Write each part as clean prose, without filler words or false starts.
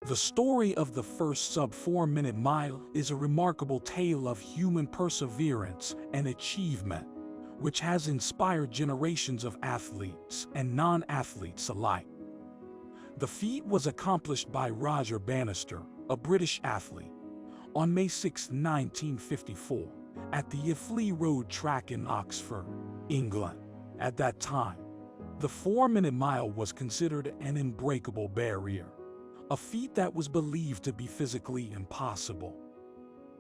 The story of the first sub-4-minute mile is a remarkable tale of human perseverance and achievement, which has inspired generations of athletes and non-athletes alike. The feat was accomplished by Roger Bannister, a British athlete, on May 6, 1954, at the Iffley Road track in Oxford, England. At that time, the 4-minute mile was considered an unbreakable barrier, a feat that was believed to be physically impossible.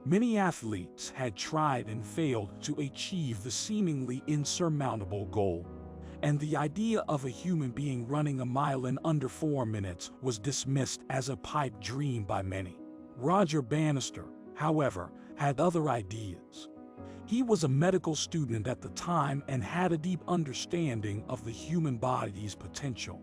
Many athletes had tried and failed to achieve the seemingly insurmountable goal, and the idea of a human being running a mile in under 4 minutes was dismissed as a pipe dream by many. Roger Bannister, however, had other ideas. He was a medical student at the time and had a deep understanding of the human body's potential.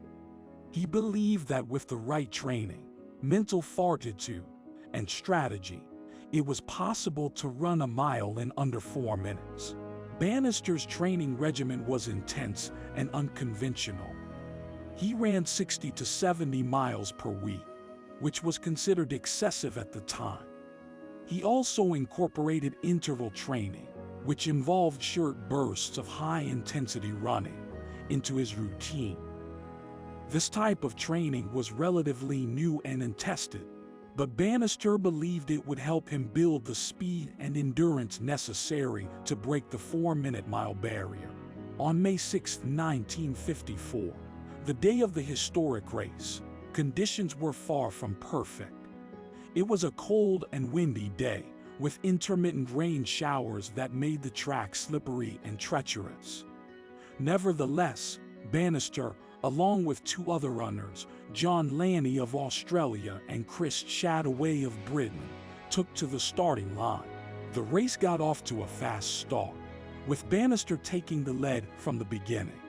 He believed that with the right training, mental fortitude, and strategy, it was possible to run a mile in under 4 minutes. Bannister's training regimen was intense and unconventional. He ran 60 to 70 miles per week, which was considered excessive at the time. He also incorporated interval training, which involved short bursts of high-intensity running, into his routine. This type of training was relatively new and untested, but Bannister believed it would help him build the speed and endurance necessary to break the 4-minute mile barrier. On May 6, 1954, the day of the historic race, conditions were far from perfect. It was a cold and windy day, with intermittent rain showers that made the track slippery and treacherous. Nevertheless, Bannister, along with 2 other runners, John Lanny of Australia and Chris Chataway of Britain, took to the starting line. The race got off to a fast start, with Bannister taking the lead from the beginning.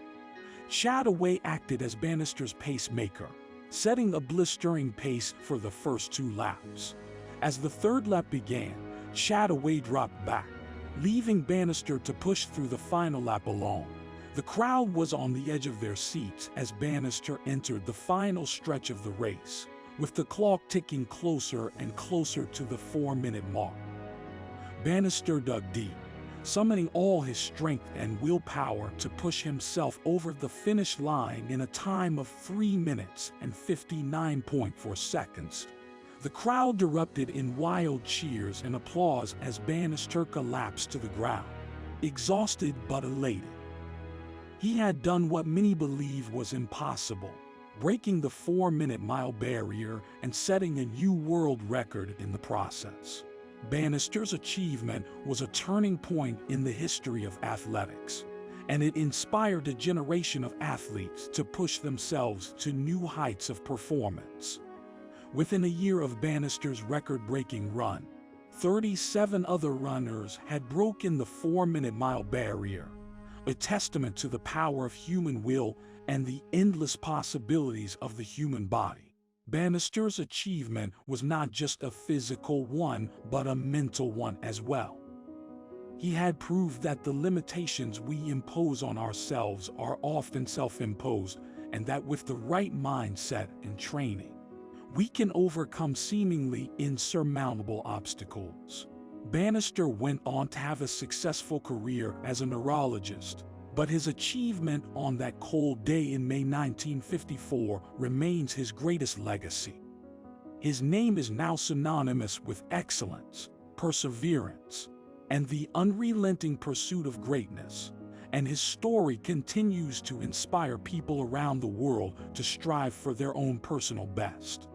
Chataway acted as Bannister's pacemaker, setting a blistering pace for the first 2 laps. As the 3rd lap began, Chataway dropped back, leaving Bannister to push through the final lap alone. The crowd was on the edge of their seats as Bannister entered the final stretch of the race, with the clock ticking closer and closer to the 4-minute mark. Bannister dug deep, summoning all his strength and willpower to push himself over the finish line in a time of 3 minutes and 59.4 seconds. The crowd erupted in wild cheers and applause as Bannister collapsed to the ground, exhausted but elated. He had done what many believe was impossible, breaking the 4-minute mile barrier and setting a new world record in the process. Bannister's achievement was a turning point in the history of athletics, and it inspired a generation of athletes to push themselves to new heights of performance. Within a year of Bannister's record-breaking run, 37 other runners had broken the 4-minute mile barrier, a testament to the power of human will and the endless possibilities of the human body. Bannister's achievement was not just a physical one, but a mental one as well. He had proved that the limitations we impose on ourselves are often self-imposed, and that with the right mindset and training, we can overcome seemingly insurmountable obstacles. Bannister went on to have a successful career as a neurologist, but his achievement on that cold day in May 1954 remains his greatest legacy. His name is now synonymous with excellence, perseverance, and the unrelenting pursuit of greatness, and his story continues to inspire people around the world to strive for their own personal best.